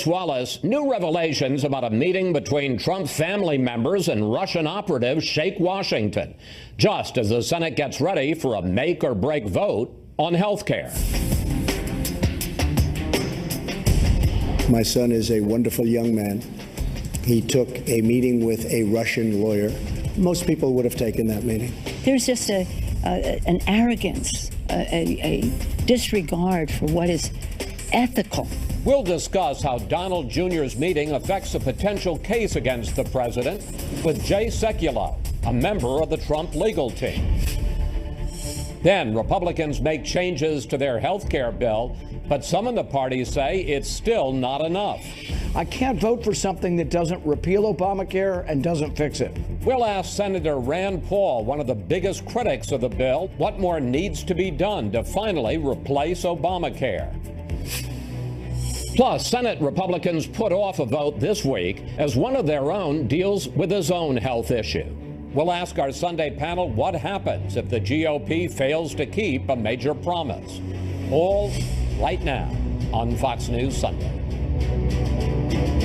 Wallace, new revelations about a meeting between Trump family members and Russian operatives shake Washington, just as the Senate gets ready for a make or break vote on health care. My son is a wonderful young man. He took a meeting with a Russian lawyer. Most people would have taken that meeting. There's just an arrogance, a disregard for what is ethical. We'll discuss how Donald Jr.'s meeting affects a potential case against the president with Jay Sekulow, a member of the Trump legal team. Then Republicans make changes to their health care bill, but some in the party say it's still not enough. I can't vote for something that doesn't repeal Obamacare and doesn't fix it. We'll ask Senator Rand Paul, one of the biggest critics of the bill, what more needs to be done to finally replace Obamacare. Plus, Senate Republicans put off a vote this week as one of their own deals with his own health issue. We'll ask our Sunday panel what happens if the GOP fails to keep a major promise. All right now on Fox News Sunday.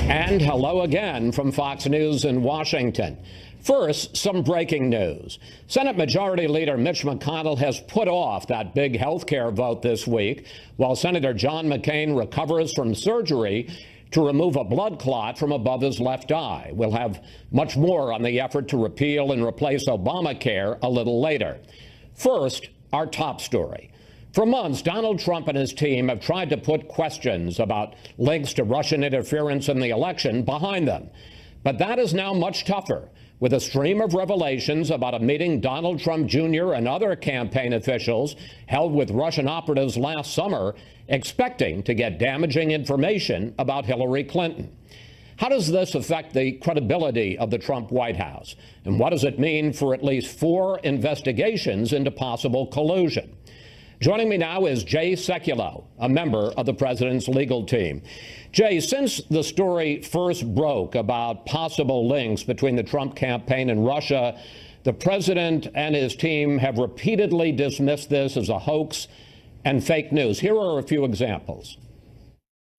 And hello again from Fox News in Washington. First, some breaking news. Senate Majority Leader Mitch McConnell has put off that big health care vote this week while Senator John McCain recovers from surgery to remove a blood clot from above his left eye. We'll have much more on the effort to repeal and replace Obamacare a little later. First, our top story. For months, Donald Trump and his team have tried to put questions about links to Russian interference in the election behind them. But that is now much tougher, with a stream of revelations about a meeting Donald Trump Jr. and other campaign officials held with Russian operatives last summer, expecting to get damaging information about Hillary Clinton. How does this affect the credibility of the Trump White House? And what does it mean for at least 4 investigations into possible collusion? Joining me now is Jay Sekulow, a member of the president's legal team. Jay, since the story first broke about possible links between the Trump campaign and Russia, the president and his team have repeatedly dismissed this as a hoax and fake news. Here are a few examples.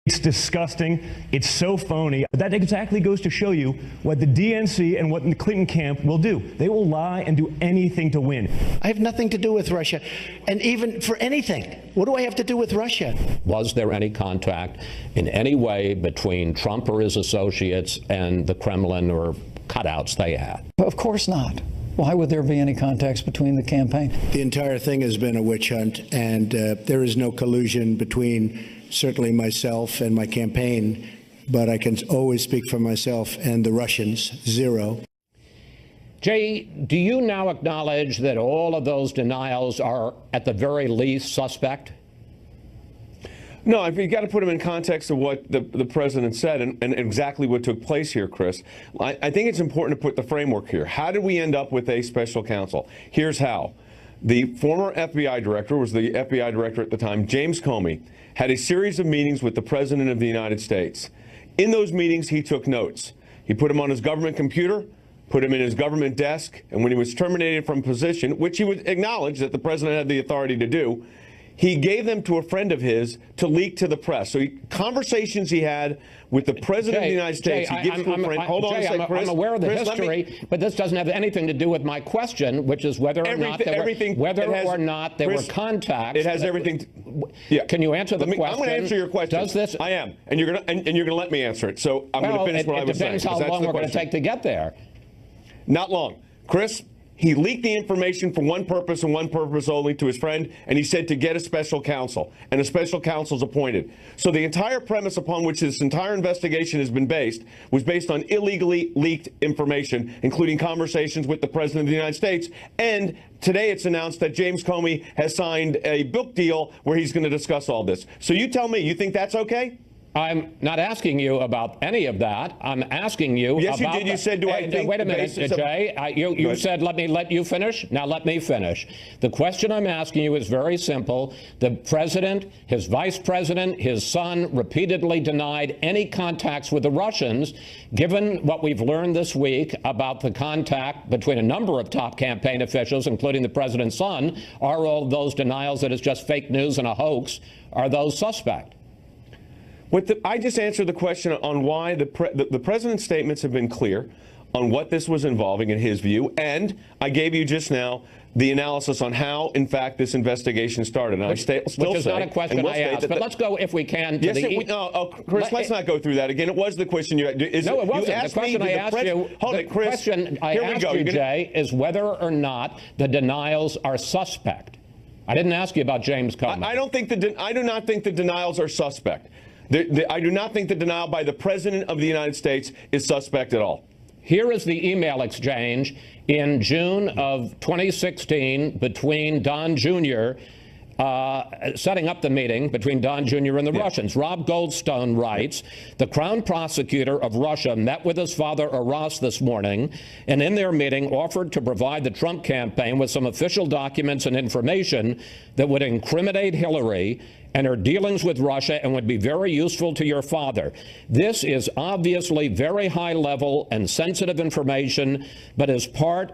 It's disgusting. It's so phony. That exactly goes to show you what the DNC and what the Clinton camp will do. They will lie and do anything to win. I have nothing to do with Russia. And even for anything, what do I have to do with Russia? Was there any contact in any way between Trump or his associates and the Kremlin or cutouts they had? Of course not. Why would there be any contacts between the campaign? The entire thing has been a witch hunt, and there is no collusion between certainly myself and my campaign, but I can always speak for myself and the Russians. Zero. Jay, do you now acknowledge that all of those denials are at the very least suspect? No, you've got to put them in context of what the president said and exactly what took place here, Chris. I think it's important to put the framework here. How did we end up with a special counsel? Here's how. The former FBI director, was the FBI director at the time, James Comey, had a series of meetings with the President of the United States. In those meetings, he took notes. He put them on his government computer, put them in his government desk, and when he was terminated from position, which he would acknowledge that the President had the authority to do, he gave them to a friend of his to leak to the press. So conversations he had with the President of the United States, he gives to a friend. Hold on a second, Chris. I'm aware of the history, but this doesn't have anything to do with my question, which is whether or not there were contacts. It has everything. Yeah. Can you answer the question? I'm going to answer your question. Does this? I am, and you're going to let me answer it. So I'm going to finish what I was saying. It depends how long we're going to take to get there. Not long, Chris. He leaked the information for one purpose and one purpose only to his friend, and he said to get a special counsel, and a special counsel is appointed. So the entire premise upon which this entire investigation has been based was based on illegally leaked information, including conversations with the President of the United States. And today it's announced that James Comey has signed a book deal where he's going to discuss all this. So you tell me, you think that's okay? I'm not asking you about any of that. I'm asking you yes, about... Yes, you did. You said, do I think... Wait a minute, Jay. You said, let me let you finish. Now let me finish. The question I'm asking you is very simple. The president, his vice president, his son repeatedly denied any contacts with the Russians. Given what we've learned this week about the contact between a number of top campaign officials, including the president's son, are all those denials that it's just fake news and a hoax, are those suspect? I just answered the question on why the president's statements have been clear on what this was involving in his view, and I gave you just now the analysis on how, in fact, this investigation started. And which is not a question I asked, but let's go, if we can, to Chris, let's not go through that again. It was the question you had. No, it wasn't. The question I asked you, Jay, is whether or not the denials are suspect. I didn't ask you about James Comey. I do not think the denials are suspect. I do not think the denial by the President of the United States is suspect at all. Here is the email exchange in June of 2016 between Don Jr., setting up the meeting between Don Jr. and the Russians. Rob Goldstone writes, the Crown Prosecutor of Russia met with his father, Aras, this morning, and in their meeting offered to provide the Trump campaign with some official documents and information that would incriminate Hillary and her dealings with Russia and would be very useful to your father. This is obviously very high level and sensitive information, but is part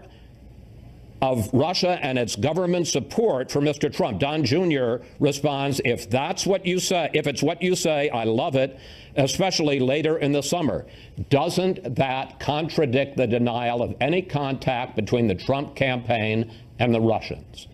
of Russia and its government support for Mr. Trump. Don Jr. responds, if that's what you say, if it's what you say, I love it, especially later in the summer. Doesn't that contradict the denial of any contact between the Trump campaign and the Russians?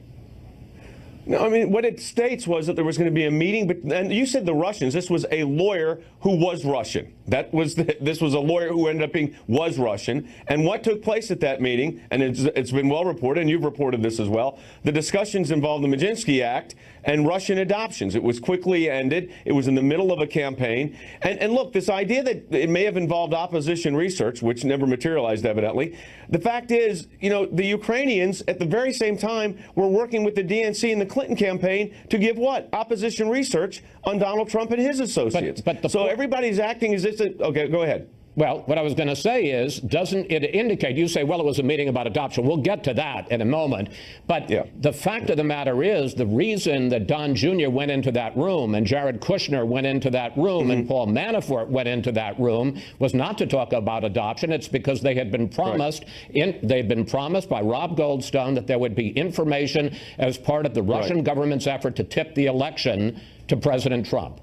No, I mean, what it states was that there was going to be a meeting, and you said the Russians. This was a lawyer who was Russian. This was a lawyer who ended up was Russian. And what took place at that meeting, and it's been well reported, and you've reported this as well, the discussions involved the Maginski Act and Russian adoptions. It was quickly ended. It was in the middle of a campaign. And look, this idea that it may have involved opposition research, which never materialized evidently, the fact is, you know, the Ukrainians at the very same time were working with the DNC and the Clinton campaign to give what? Opposition research on Donald Trump and his associates. So everybody's acting as if okay, go ahead. Well, what I was going to say is, doesn't it indicate, you say, well, it was a meeting about adoption. We'll get to that in a moment. But the fact of the matter is, the reason that Don Jr. went into that room and Jared Kushner went into that room and Paul Manafort went into that room was not to talk about adoption. It's because they had been promised, they'd been promised by Rob Goldstone that there would be information as part of the Russian government's effort to tip the election to President Trump.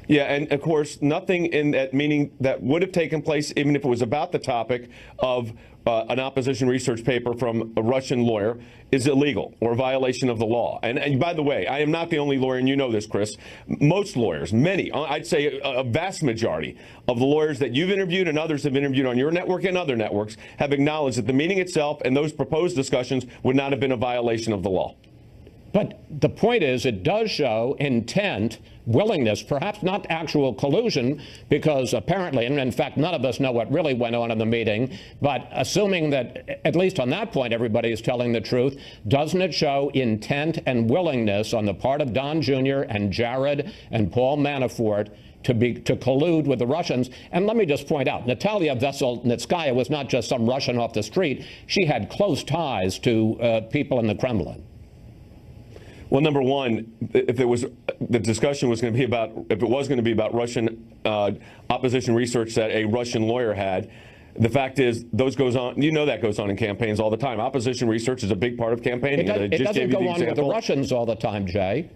Yeah, and of course, nothing in that meeting that would have taken place, even if it was about the topic of an opposition research paper from a Russian lawyer, is illegal or a violation of the law. And by the way, I am not the only lawyer, and you know this, Chris. Most lawyers, many, I'd say a vast majority of the lawyers that you've interviewed and others have interviewed on your network and other networks have acknowledged that the meeting itself and those proposed discussions would not have been a violation of the law. But the point is, it does show intent, willingness, perhaps not actual collusion, because apparently, and in fact, none of us know what really went on in the meeting, but assuming that, at least on that point, everybody is telling the truth, doesn't it show intent and willingness on the part of Don Jr. and Jared and Paul Manafort to collude with the Russians? And let me just point out, Natalia Veselnitskaya was not just some Russian off the street. She had close ties to people in the Kremlin. Well, number one, if the discussion was going to be about, if it was going to be about Russian opposition research that a Russian lawyer had, the fact is, those goes on. You know that goes on in campaigns all the time. Opposition research is a big part of campaigning. It doesn't go on with the Russians all the time, Jay.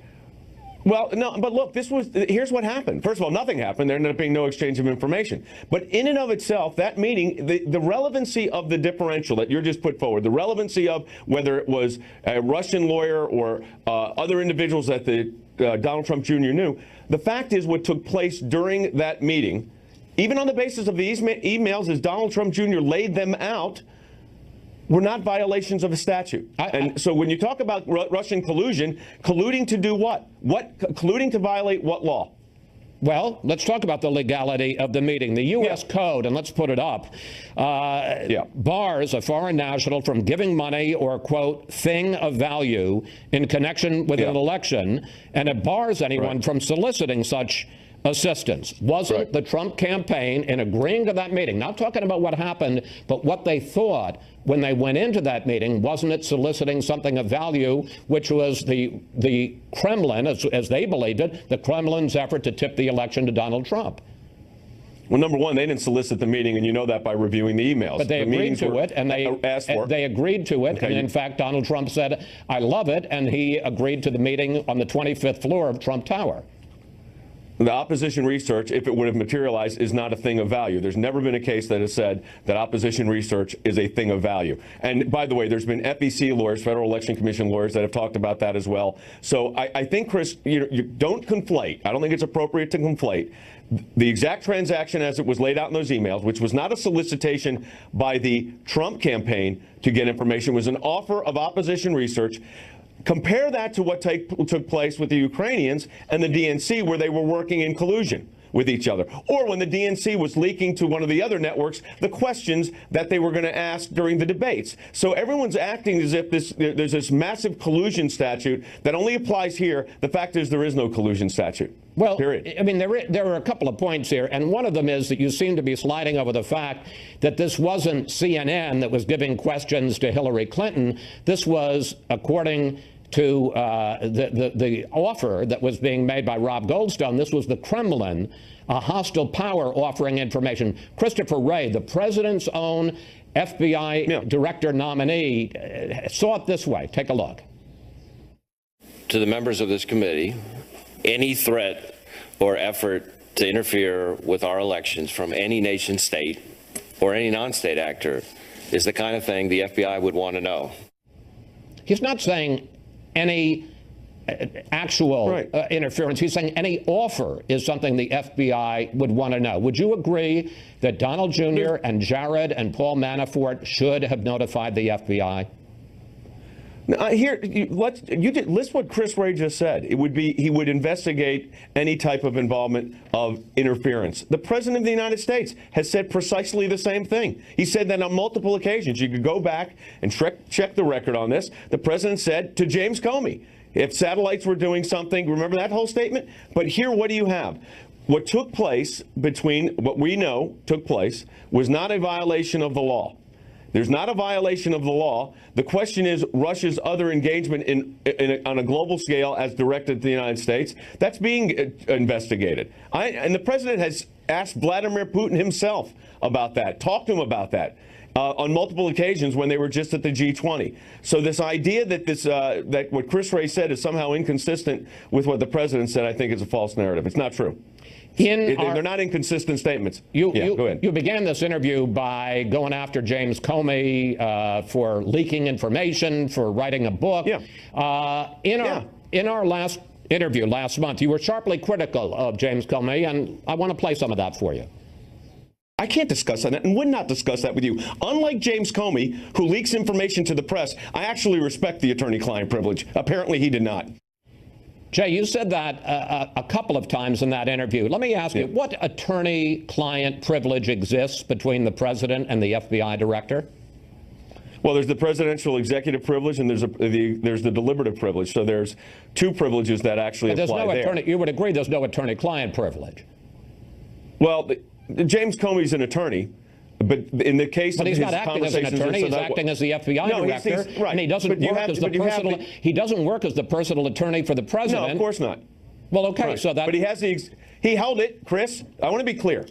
Well, no, but look, here's what happened. First of all, nothing happened. There ended up being no exchange of information. But in and of itself, that meeting, the relevancy of the differential that you're just put forward, the relevancy of whether it was a Russian lawyer or other individuals that Donald Trump Jr. knew, the fact is what took place during that meeting, even on the basis of these emails as Donald Trump Jr. laid them out, were not violations of a statute. And so when you talk about Russian collusion, colluding to do what? Colluding to violate what law? Well, let's talk about the legality of the meeting. The U.S. Code, and let's put it up, bars a foreign national from giving money or, quote, thing of value in connection with an election, and it bars anyone from soliciting such assistance. Wasn't the Trump campaign, in agreeing to that meeting, not talking about what happened, but what they thought when they went into that meeting, wasn't it soliciting something of value, which was the Kremlin, as they believed it, the Kremlin's effort to tip the election to Donald Trump? Well, number one, they didn't solicit the meeting, and you know that by reviewing the emails. But they agreed to it, and they asked for it. They agreed to it, and in fact, Donald Trump said, I love it, and he agreed to the meeting on the 25th floor of Trump Tower. the opposition research, if it would have materialized, is not a thing of value. There's never been a case that has said that opposition research is a thing of value. And by the way, there's been FEC lawyers, Federal Election Commission lawyers, that have talked about that as well. So I think, Chris, you don't conflate. I don't think it's appropriate to conflate the exact transaction as it was laid out in those emails, which was not a solicitation by the Trump campaign to get information, was an offer of opposition research. Compare that to what took place with the Ukrainians and the DNC, where they were working in collusion with each other, or when the DNC was leaking to one of the other networks the questions that they were going to ask during the debates. So everyone's acting as if there's this massive collusion statute that only applies here. The fact is there is no collusion statute. Well, period. I mean, there are a couple of points here, and one of them is that you seem to be sliding over the fact that this wasn't CNN that was giving questions to Hillary Clinton. This was, according to the offer that was being made by Rob Goldstone, this was the Kremlin, a hostile power, offering information. Christopher Wray, the president's own FBI director nominee, saw it this way. Take a look. To the members of this committee, any threat or effort to interfere with our elections from any nation state or any non-state actor is the kind of thing the FBI would want to know. He's not saying any actual interference. He's saying any offer is something the FBI would want to know. Would you agree that Donald Jr. and Jared and Paul Manafort should have notified the FBI? List what Chris Wray just said. It would be he would investigate any type of involvement of interference. The President of the United States has said precisely the same thing. He said that on multiple occasions. You could go back and check the record on this. The President said to James Comey, if satellites were doing something, remember that whole statement? But here, what do you have? What took place between what we know took place was not a violation of the law. There's not a violation of the law. The question is Russia's other engagement on a global scale as directed to the United States. That's being investigated. And the president has asked Vladimir Putin himself about that, talked to him about that on multiple occasions when they were just at the G20. So this idea that that what Chris Wray said is somehow inconsistent with what the president said, I think is a false narrative. It's not true. They're not inconsistent statements. Go ahead. You began this interview by going after James Comey for leaking information, for writing a book. In our last interview last month, you were sharply critical of James Comey, and I want to play some of that for you. I can't discuss that and would not discuss that with you. Unlike James Comey, who leaks information to the press, I actually respect the attorney-client privilege. Apparently he did not. Jay, you said that a couple of times in that interview. Let me ask you, what attorney-client privilege exists between the president and the FBI director? Well, there's the presidential executive privilege, and there's the deliberative privilege. So there's two privileges that actually apply there. You would agree there's no attorney-client privilege? Well, James Comey's an attorney. But in the case of his conversations... But he's not acting as an attorney, he's acting as the FBI director. And he doesn't work as the personal attorney for the president. No, of course not. Well, okay, so that... But he held it, Chris. I want to be clear.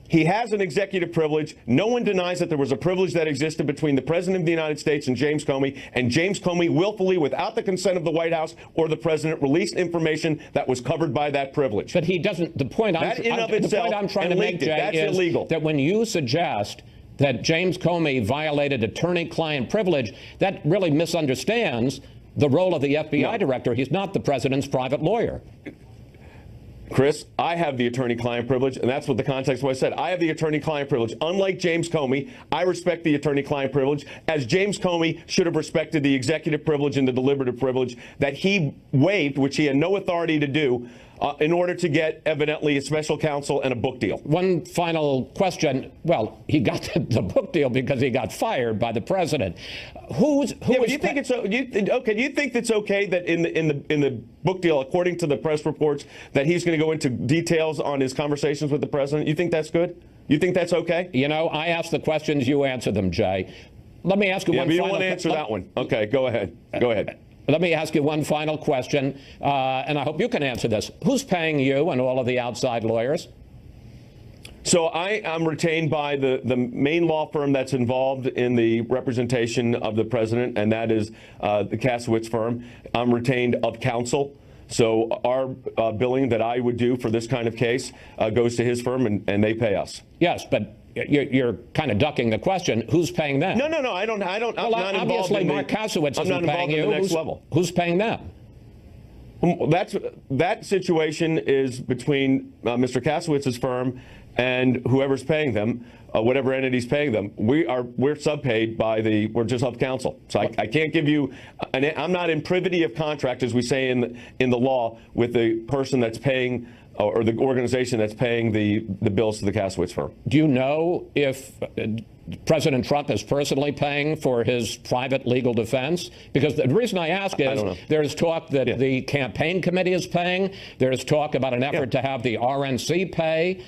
He has an executive privilege. No one denies that there was a privilege that existed between the President of the United States and James Comey willfully, without the consent of the White House or the President, released information that was covered by that privilege. But he doesn't. The point I'm trying to make, Jay, is illegal. That when you suggest that James Comey violated attorney-client privilege, that really misunderstands the role of the FBI director. He's not the president's private lawyer. Chris, I have the attorney-client privilege, and that's what the context was. I said I have the attorney-client privilege. Unlike James Comey, I respect the attorney-client privilege, as James Comey should have respected the executive privilege and the deliberative privilege that he waived, which he had no authority to do, in order to get, evidently, a special counsel and a book deal. One final question. Well, he got the book deal because he got fired by the president. Do you think it's okay that in the book deal, according to the press reports, that he's going to go into details on his conversations with the president? You think that's good? You think that's okay? You know, I ask the questions, you answer them, Jay. Let me ask you one final question. You don't want to answer that one. Okay, go ahead. Go ahead. Let me ask you one final question, and I hope you can answer this. Who's paying you and all of the outside lawyers? So I am retained by the main law firm that's involved in the representation of the president, and that is the Kasowitz firm. I'm retained of counsel. So our billing that I would do for this kind of case goes to his firm, and they pay us. Yes, but you're kind of ducking the question. Who's paying them? No. I don't. Well, I'm not obviously, Mark Kasowitz isn't paying you. The next level. Who's paying them? That situation is between Mr. Kasowitz's firm and whoever's paying them, whatever entity's paying them. We're subpaid by we're just of counsel. So I can't give you. I'm not in privity of contract, as we say in the law, with the person that's paying or the organization that's paying the bills to the Kasowitz firm. Do you know if President Trump is personally paying for his private legal defense? Because the reason I ask is there's talk that the campaign committee is paying. There's talk about an effort to have the RNC pay.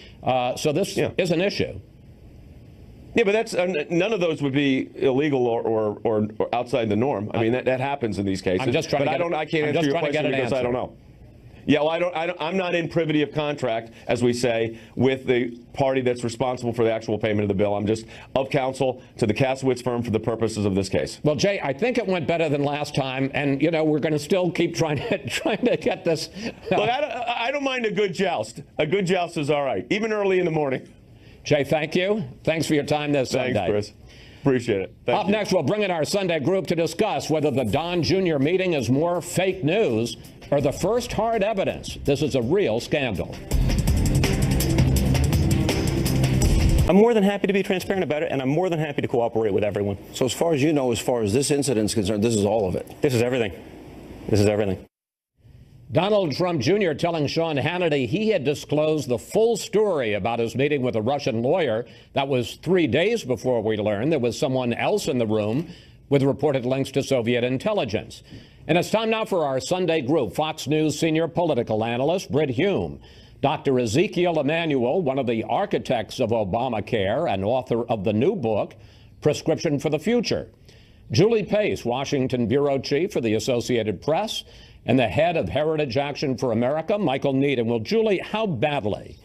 So this is an issue. Yeah, but that's none of those would be illegal or outside the norm. I mean, that happens in these cases. I'm just trying I can't answer your question because I don't know. Yeah, well, I'm not in privity of contract, as we say, with the party that's responsible for the actual payment of the bill. I'm just of counsel to the Kasowitz firm for the purposes of this case. Well, Jay, I think it went better than last time, and we're going to still keep trying to get this. Look, I don't mind a good joust. A good joust is all right, even early in the morning. Jay, thank you. Thanks for your time this Sunday. Thanks, Chris. Appreciate it. Up next, we'll bring in our Sunday group to discuss whether the Don Jr. meeting is more fake news or the first hard evidence. This is a real scandal. I'm more than happy to be transparent about it, and I'm more than happy to cooperate with everyone. So as far as you know, as far as this incident is concerned, this is all of it. This is everything. This is everything. Donald Trump Jr. telling Sean Hannity he had disclosed the full story about his meeting with a Russian lawyer. That was 3 days before we learned there was someone else in the room with reported links to Soviet intelligence. And it's time now for our Sunday group. Fox News senior political analyst Britt Hume, Dr. Ezekiel Emanuel, one of the architects of Obamacare and author of the new book, Prescription for the Future, Julie Pace, Washington bureau chief for the Associated Press, and the head of Heritage Action for America, Michael Needham. Well, Julie, how badly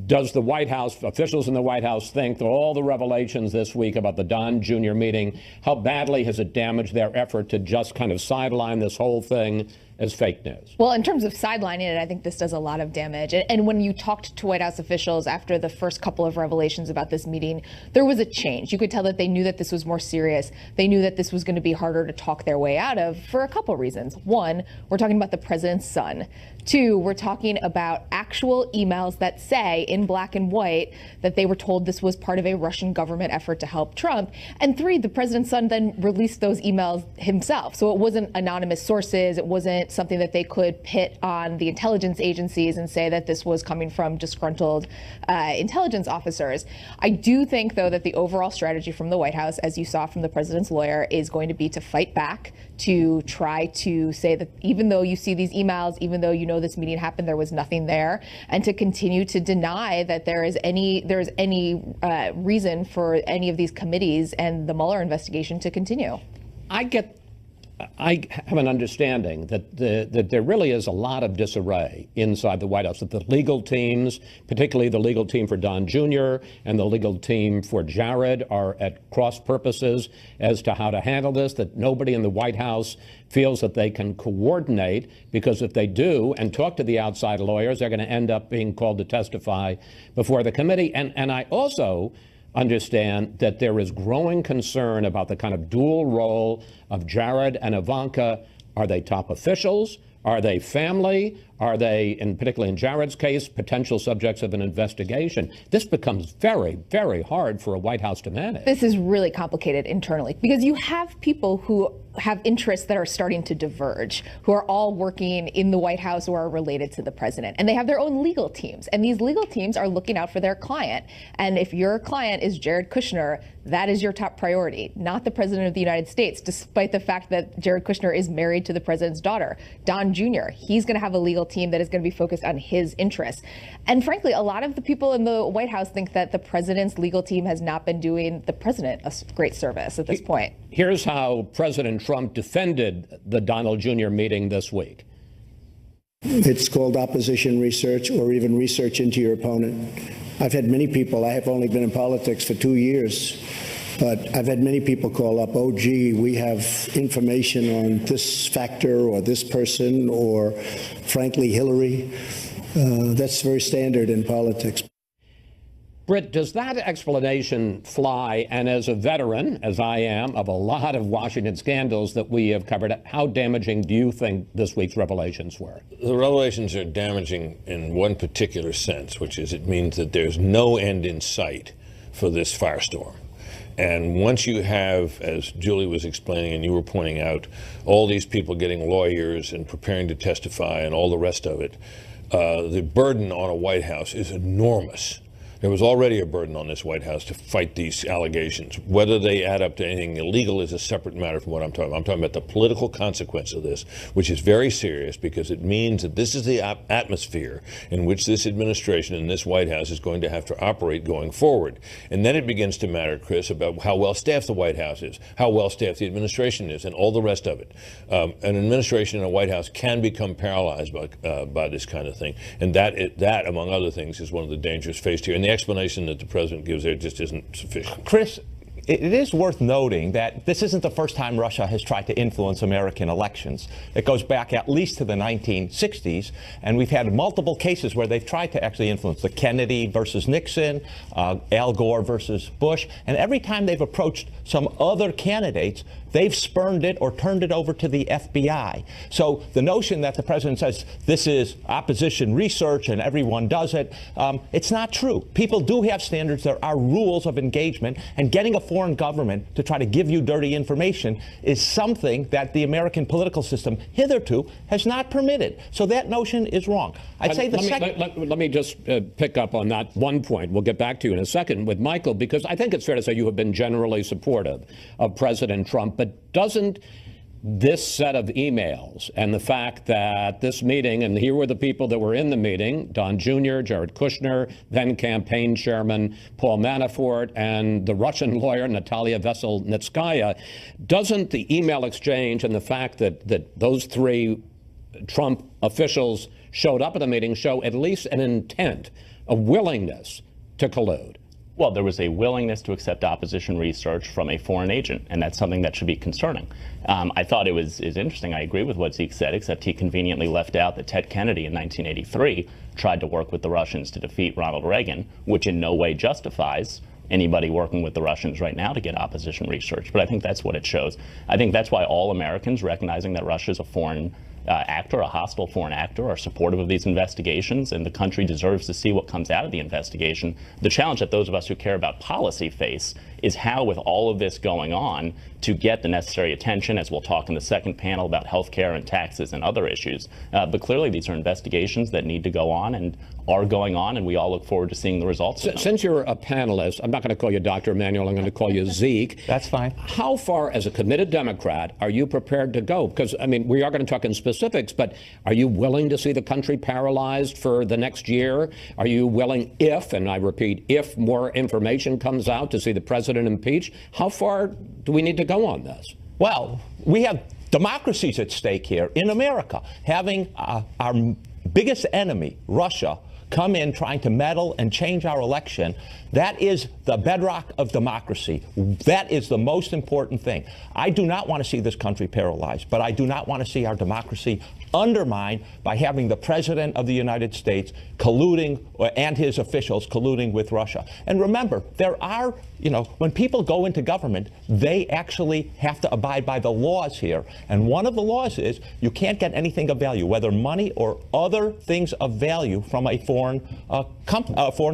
does the White House, officials in the White House, think that all the revelations this week about the Don Jr. meeting, how badly has it damaged their effort to just kind of sideline this whole thing as fake news? Well, in terms of sidelining it, I think this does a lot of damage. And when you talked to White House officials after the first couple of revelations about this meeting, there was a change. You could tell that they knew that this was more serious. They knew that this was going to be harder to talk their way out of for a couple reasons. One, we're talking about the president's son. Two, we're talking about actual emails that say in black and white that they were told this was part of a Russian government effort to help Trump. And three, the president's son then released those emails himself. So it wasn't anonymous sources. It wasn't something that they could pit on the intelligence agencies and say that this was coming from disgruntled intelligence officers. I do think, though, that the overall strategy from the White House, as you saw from the president's lawyer, is going to be to fight back, to try to say that even though you see these emails, even though you know this meeting happened, there was nothing there, and to continue to deny that there is any reason for any of these committees and the Mueller investigation to continue. I have an understanding that there really is a lot of disarray inside the White House, that the legal teams, particularly the legal team for Don Jr. and the legal team for Jared, are at cross purposes as to how to handle this, that nobody in the White House feels that they can coordinate, because if they do and talk to the outside lawyers, they're going to end up being called to testify before the committee. And I also understand that there is growing concern about the kind of dual role of Jared and Ivanka. Are they top officials? Are they family? Are they, and particularly in Jared's case, potential subjects of an investigation? This becomes very, very hard for a White House to manage. This is really complicated internally because you have people who have interests that are starting to diverge, who are all working in the White House or are related to the president. And they have their own legal teams. And these legal teams are looking out for their client. And if your client is Jared Kushner, that is your top priority, not the president of the United States, despite the fact that Jared Kushner is married to the president's daughter. Don Jr., he's going to have a legal team that is going to be focused on his interests. And frankly, a lot of the people in the White House think that the president's legal team has not been doing the president a great service at this point. Here's how President Trump defended the Donald Jr. meeting this week. It's called opposition research, or even research into your opponent. I've had many people. I have only been in politics for 2 years. But I've had many people call up, oh, gee, we have information on this factor or this person or, frankly, Hillary. That's very standard in politics. Britt, does that explanation fly? And as a veteran, as I am, of a lot of Washington scandals that we have covered, how damaging do you think this week's revelations were? The revelations are damaging in one particular sense, which is it means that there's no end in sight for this firestorm. And once you have, as Julie was explaining and you were pointing out, all these people getting lawyers and preparing to testify and all the rest of it, the burden on a White House is enormous. There was already a burden on this White House to fight these allegations. Whether they add up to anything illegal is a separate matter from what I'm talking about. I'm talking about the political consequence of this, which is very serious because it means that this is the atmosphere in which this administration and this White House is going to have to operate going forward. And then it begins to matter, Chris, about how well staffed the White House is, how well staffed the administration is, and all the rest of it. An administration and a White House can become paralyzed by this kind of thing. And that, among other things, is one of the dangers faced here. And the explanation that the president gives there just isn't sufficient. Chris, it is worth noting that this isn't the first time Russia has tried to influence American elections. It goes back at least to the 1960s, and we've had multiple cases where they've tried to actually influence. The Kennedy versus Nixon, Al Gore versus Bush, and every time they've approached some other candidates, they've spurned it or turned it over to the FBI. So the notion that the president says this is opposition research and everyone does it, it's not true. People do have standards. There are rules of engagement, and getting a foreign government to try to give you dirty information is something that the American political system hitherto has not permitted. So that notion is wrong. I'd say let me just pick up on that one point. We'll get back to you in a second with Michael, because I think it's fair to say you have been generally supportive of President Trump. But doesn't this set of emails and the fact that this meeting, and here were the people that were in the meeting, Don Jr., Jared Kushner, then campaign chairman Paul Manafort, and the Russian lawyer Natalia Veselnitskaya, doesn't the email exchange and the fact that those three Trump officials showed up at the meeting show at least an intent, a willingness to collude? Well, there was a willingness to accept opposition research from a foreign agent, and that's something that should be concerning. I thought it was interesting. I agree with what Zeke said, except he conveniently left out that Ted Kennedy in 1983 tried to work with the Russians to defeat Ronald Reagan, which in no way justifies anybody working with the Russians right now to get opposition research. But I think that's what it shows. I think that's why all Americans, recognizing that Russia is a foreign actor, a hostile foreign actor, are supportive of these investigations, and the country deserves to see what comes out of the investigation. The challenge that those of us who care about policy face is how, with all of this going on, to get the necessary attention, as we'll talk in the second panel about health care and taxes and other issues. But clearly these are investigations that need to go on and are going on, and we all look forward to seeing the results of them. Since you're a panelist, I'm not going to call you Dr. Emanuel, I'm going to call you Zeke. That's fine. How far, as a committed Democrat, are you prepared to go? Because, I mean, we are going to talk in specifics, but are you willing to see the country paralyzed for the next year? Are you willing, if, and I repeat, if more information comes out, to see the president impeached? How far do we need to go on this? Well, we have democracies at stake here in America. Having our biggest enemy, Russia, come in trying to meddle and change our election, that is the bedrock of democracy. That is the most important thing. I do not want to see this country paralyzed, but I do not want to see our democracy undermined by having the President of the United States colluding, and his officials colluding with Russia. And remember, there are, when people go into government, they actually have to abide by the laws here. And one of the laws is you can't get anything of value, whether money or other things of value, from a foreign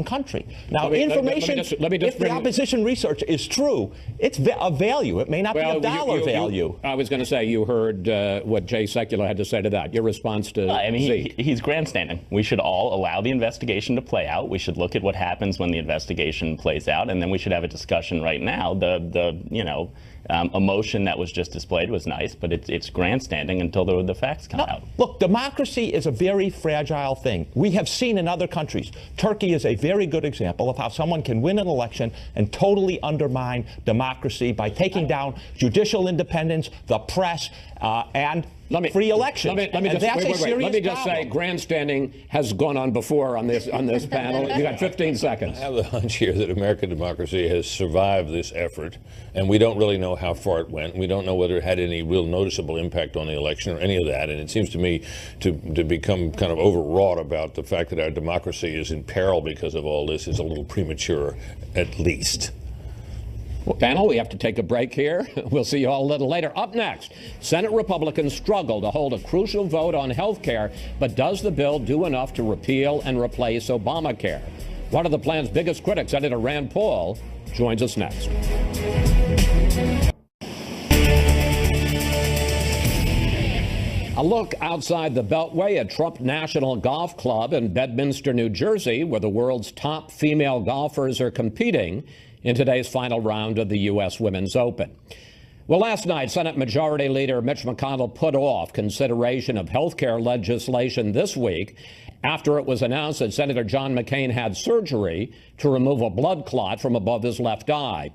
country. Now, if the opposition research is true, it's of value. It may not be of dollar value. I was going to say, you heard what Jay Sekulow had to say to that. Your response to Zeke? He's grandstanding. We should all allow the investigation to play out. We should look at what happens when the investigation plays out, and then we should have a discussion right now. The emotion that was just displayed was nice, but it's grandstanding until the facts come out. Look, democracy is a very fragile thing. We have seen in other countries. Turkey is a very good example of how someone can win an election and totally undermine democracy by taking down judicial independence, the press, and free elections. Let me just, Let me just say, grandstanding has gone on before on this panel. You got 15 seconds. I have the hunch here that American democracy has survived this effort, and we don't really know how far it went. We don't know whether it had any real noticeable impact on the election or any of that. And it seems to me to become kind of overwrought about the fact that our democracy is in peril because of all this is a little premature, at least. Well, panel, we have to take a break here. We'll see you all a little later. Up next, Senate Republicans struggle to hold a crucial vote on health care, but does the bill do enough to repeal and replace Obamacare? One of the plan's biggest critics, Senator Rand Paul, joins us next. A look outside the Beltway at Trump National Golf Club in Bedminster, New Jersey, where the world's top female golfers are competing in today's final round of the U.S. Women's Open. Well, last night, Senate Majority Leader Mitch McConnell put off consideration of health care legislation this week after it was announced that Senator John McCain had surgery to remove a blood clot from above his left eye.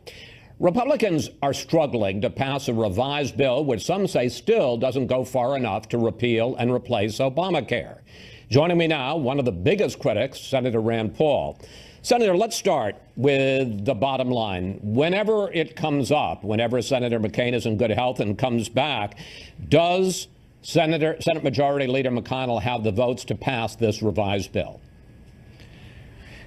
Republicans are struggling to pass a revised bill, which some say still doesn't go far enough to repeal and replace Obamacare. Joining me now, one of the biggest critics, Senator Rand Paul. Senator, let's start with the bottom line. Whenever it comes up, whenever Senator McCain is in good health and comes back, does Senate Majority Leader McConnell have the votes to pass this revised bill?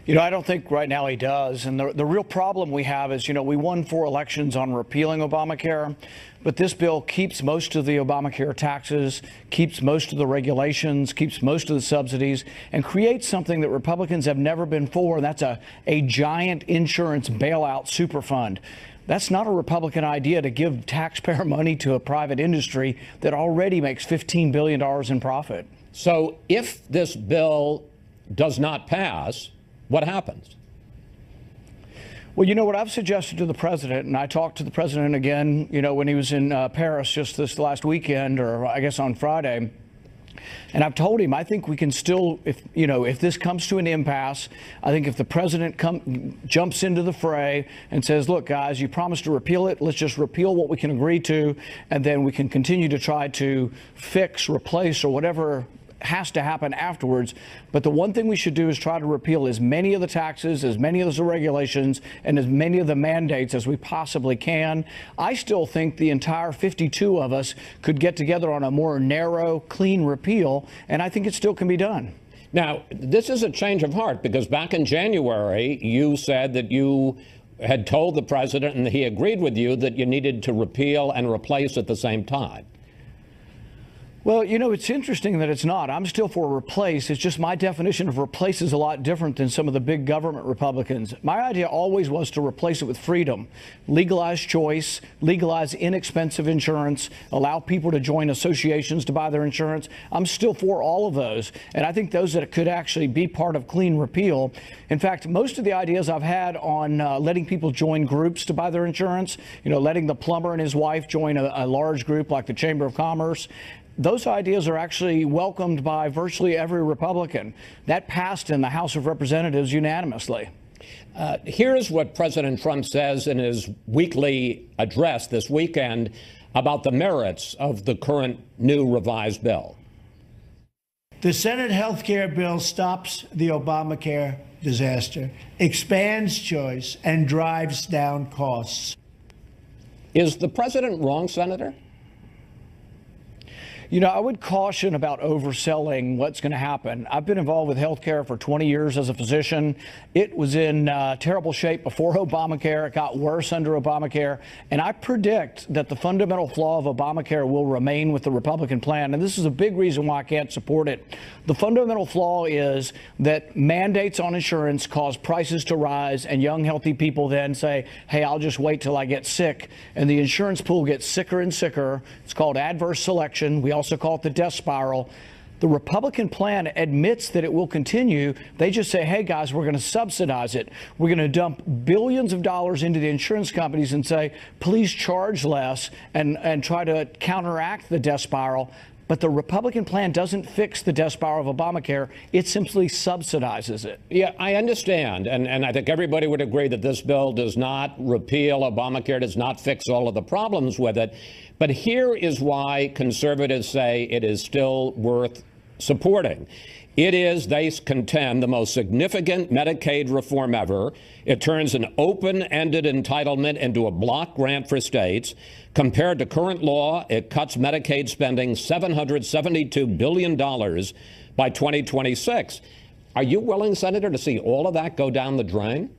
You know, I don't think right now he does. And the real problem we have is, you know, we won 4 elections on repealing Obamacare, but this bill keeps most of the Obamacare taxes, keeps most of the regulations, keeps most of the subsidies, and creates something that Republicans have never been for, and that's a giant insurance bailout super fund. That's not a Republican idea, to give taxpayer money to a private industry that already makes $15 billion in profit. So if this bill does not pass, what happens? Well, you know what I've suggested to the president, and I talked to the president again, you know, when he was in Paris just this last weekend, or I guess on Friday. And I've told him, I think we can still, if this comes to an impasse, I think if the president jumps into the fray and says, look, guys, you promised to repeal it. Let's just repeal what we can agree to. And then we can continue to try to fix, replace, or whatever has to happen afterwards. But the one thing we should do is try to repeal as many of the taxes, as many of the regulations, and as many of the mandates as we possibly can. I still think the entire 52 of us could get together on a more narrow, clean repeal, and I think it still can be done. Now, this is a change of heart, because back in January, you said that you had told the president, and he agreed with you, that you needed to repeal and replace at the same time. Well, you know, it's interesting that it's not. I'm still for replace. It's just my definition of replace is a lot different than some of the big government Republicans. My idea always was to replace it with freedom, legalize choice, legalize inexpensive insurance, allow people to join associations to buy their insurance. I'm still for all of those. And I think those that could actually be part of clean repeal. In fact, most of the ideas I've had on letting people join groups to buy their insurance, you know, letting the plumber and his wife join a large group like the Chamber of Commerce, those ideas are actually welcomed by virtually every Republican. That passed in the House of Representatives unanimously. Here's what President Trump says in his weekly address this weekend about the merits of the current new revised bill. The Senate health care bill stops the Obamacare disaster, expands choice, and drives down costs. Is the president wrong, Senator? You know, I would caution about overselling what's going to happen. I've been involved with health care for 20 years as a physician. It was in terrible shape before Obamacare. It got worse under Obamacare. And I predict that the fundamental flaw of Obamacare will remain with the Republican plan. And this is a big reason why I can't support it. The fundamental flaw is that mandates on insurance cause prices to rise, and young, healthy people then say, hey, I'll just wait till I get sick. And the insurance pool gets sicker and sicker. It's called adverse selection. We also call it the death spiral. The Republican plan admits that it will continue. They just say, hey, guys, we're going to subsidize it. We're going to dump billions of dollars into the insurance companies and say, please charge less and try to counteract the death spiral. But the Republican plan doesn't fix the death spiral of Obamacare. It simply subsidizes it. Yeah, I understand. And I think everybody would agree that this bill does not repeal Obamacare, does not fix all of the problems with it. But here is why conservatives say it is still worth supporting. It is, they contend, the most significant Medicaid reform ever. It turns an open-ended entitlement into a block grant for states. Compared to current law, it cuts Medicaid spending $772 billion by 2026. Are you willing, Senator, to see all of that go down the drain?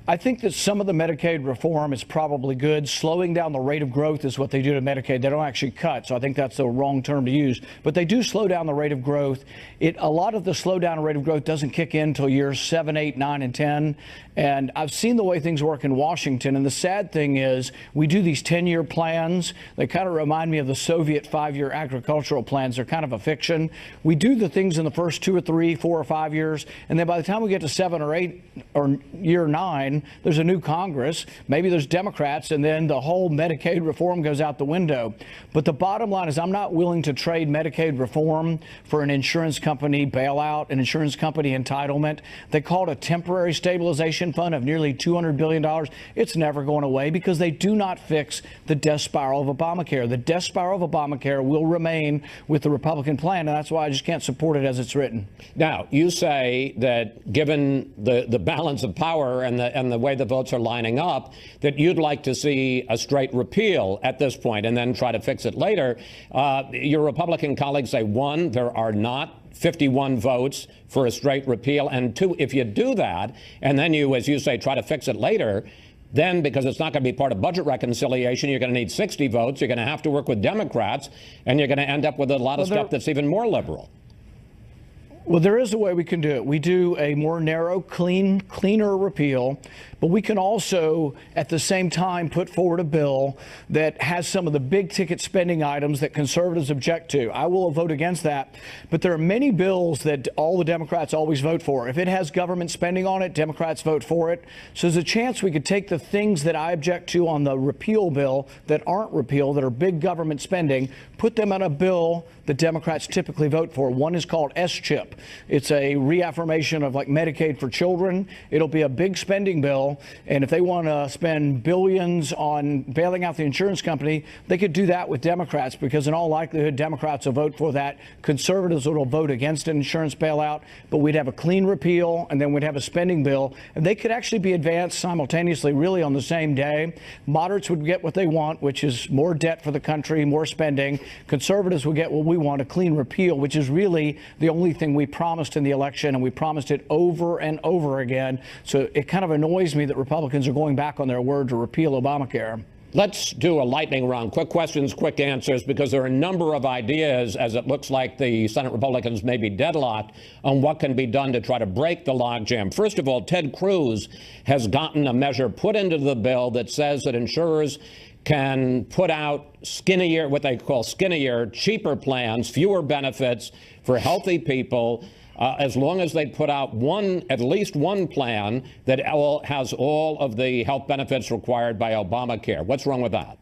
I think that some of the Medicaid reform is probably good. Slowing down the rate of growth is what they do to Medicaid. They don't actually cut, so I think that's the wrong term to use. But they do slow down the rate of growth. A lot of the slowdown rate of growth doesn't kick in until years 7, 8, 9, and 10. And I've seen the way things work in Washington. And the sad thing is we do these 10-year plans. They kind of remind me of the Soviet 5-year agricultural plans. They're kind of a fiction. We do the things in the first 2 or 3, 4 or 5 years. And then by the time we get to 7 or 8 or year 9, there's a new Congress, maybe there's Democrats, and then the whole Medicaid reform goes out the window. But the bottom line is I'm not willing to trade Medicaid reform for an insurance company bailout, an insurance company entitlement. They call it a temporary stabilization fund of nearly $200 billion. It's never going away because they do not fix the death spiral of Obamacare. The death spiral of Obamacare will remain with the Republican plan, and that's why I just can't support it as it's written. Now, you say that given the balance of power and the way the votes are lining up, that you'd like to see a straight repeal at this point and then try to fix it later. Your Republican colleagues say, one, there are not 51 votes for a straight repeal, and two, if you do that, and then you, as you say, try to fix it later, then, because it's not going to be part of budget reconciliation, you're going to need 60 votes, you're going to have to work with Democrats, and you're going to end up with a lot of stuff that's even more liberal. Well, there is a way we can do it. We do a more narrow, cleaner repeal, but we can also, at the same time, put forward a bill that has some of the big ticket spending items that conservatives object to. I will vote against that, but there are many bills that all the Democrats always vote for. If it has government spending on it, Democrats vote for it. So there's a chance we could take the things that I object to on the repeal bill that aren't repeal, that are big government spending, put them on a bill that Democrats typically vote for. One is called S-CHIP. It's a reaffirmation of like Medicaid for children. It'll be a big spending bill. And if they want to spend billions on bailing out the insurance company, they could do that with Democrats, because in all likelihood, Democrats will vote for that. Conservatives will vote against an insurance bailout. But we'd have a clean repeal, and then we'd have a spending bill. And they could actually be advanced simultaneously, really on the same day. Moderates would get what they want, which is more debt for the country, more spending. Conservatives will get what we want, a clean repeal, which is really the only thing we promised in the election, and we promised it over and over again. So it kind of annoys me that Republicans are going back on their word to repeal Obamacare. Let's do a lightning round. Quick questions, quick answers, because there are a number of ideas, as it looks like the Senate Republicans may be deadlocked on what can be done to try to break the logjam. First of all, Ted Cruz has gotten a measure put into the bill that says that insurers can put out skinnier, what they call skinnier, cheaper plans, fewer benefits for healthy people, as long as they put out at least one plan that has all of the health benefits required by Obamacare. What's wrong with that?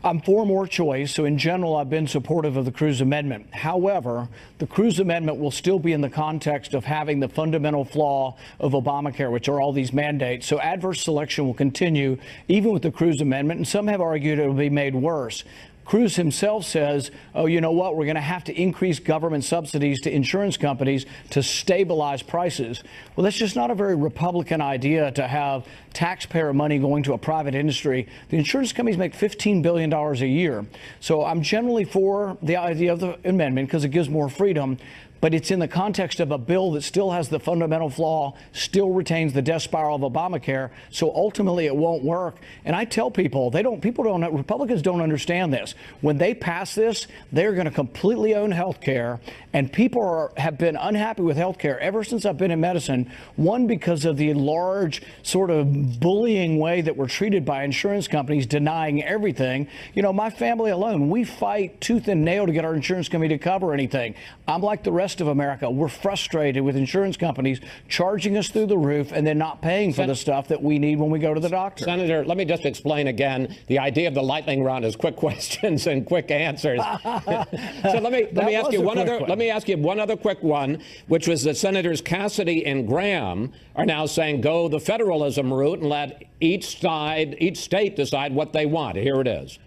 I'm for more choice, so in general, I've been supportive of the Cruz Amendment. However, the Cruz Amendment will still be in the context of having the fundamental flaw of Obamacare, which are all these mandates. So adverse selection will continue even with the Cruz Amendment, and some have argued it will be made worse. Cruz himself says, oh, you know what, we're going to have to increase government subsidies to insurance companies to stabilize prices. Well, that's just not a very Republican idea to have taxpayer money going to a private industry. The insurance companies make $15 billion a year. So I'm generally for the idea of the amendment because it gives more freedom. But it's in the context of a bill that still has the fundamental flaw, still retains the death spiral of Obamacare. So ultimately, it won't work. And I tell people, Republicans don't understand this. When they pass this, they're going to completely own health care. And people have been unhappy with health care ever since I've been in medicine. One, because of the large sort of bullying way that we're treated by insurance companies, denying everything. You know, my family alone, we fight tooth and nail to get our insurance company to cover anything. I'm like the rest rest of America. We're frustrated with insurance companies charging us through the roof and then not paying for the stuff that we need when we go to the doctor. Senator, let me just explain again. The idea of the lightning round is quick questions and quick answers. So let me ask you one other quick one, which was that Senators Cassidy and Graham are now saying go the federalism route and let each state decide what they want. Here it is.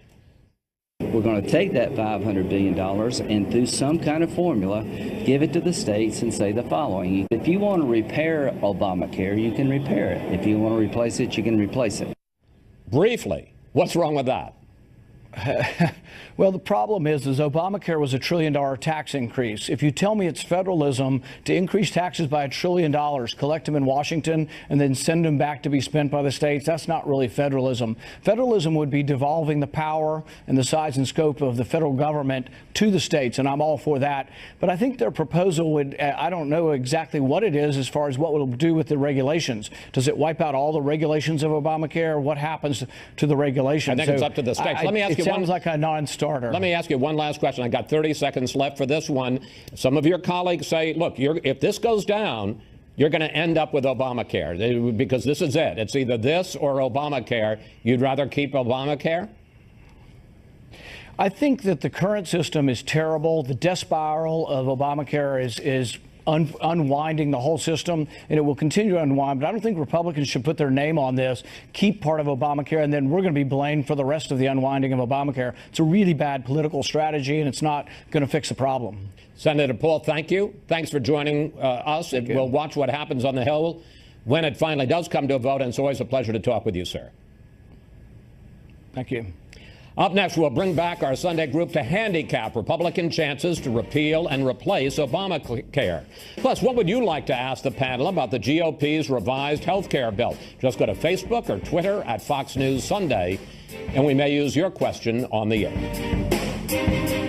We're going to take that $500 billion and through some kind of formula, give it to the states and say the following. If you want to repair Obamacare, you can repair it. If you want to replace it, you can replace it. Briefly, what's wrong with that? Well, the problem is Obamacare was $1 trillion tax increase. If you tell me it's federalism to increase taxes by $1 trillion, collect them in Washington, and then send them back to be spent by the states, that's not really federalism. Federalism would be devolving the power and the size and scope of the federal government to the states, and I'm all for that. But I think their proposal would, I don't know exactly what it is as far as what it will do with the regulations. Does it wipe out all the regulations of Obamacare? What happens to the regulations? I think it's up to the states. Let me ask you one. It sounds like a non-starter. Let me ask you one last question. I got 30 seconds left for this one. Some of your colleagues say, look, if this goes down, you're going to end up with Obamacare because this is it. It's either this or Obamacare. You'd rather keep Obamacare? I think that the current system is terrible. The death spiral of Obamacare is unwinding the whole system, and it will continue to unwind. But I don't think Republicans should put their name on this, keep part of Obamacare, and then we're going to be blamed for the rest of the unwinding of Obamacare. It's a really bad political strategy, and it's not going to fix the problem. Senator Paul, thank you. Thanks for joining us. We'll watch what happens on the Hill when it finally does come to a vote, and it's always a pleasure to talk with you, sir. Thank you. Up next, we'll bring back our Sunday group to handicap Republican chances to repeal and replace Obamacare. Plus, what would you like to ask the panel about the GOP's revised health care bill? Just go to Facebook or Twitter at Fox News Sunday, and we may use your question on the air.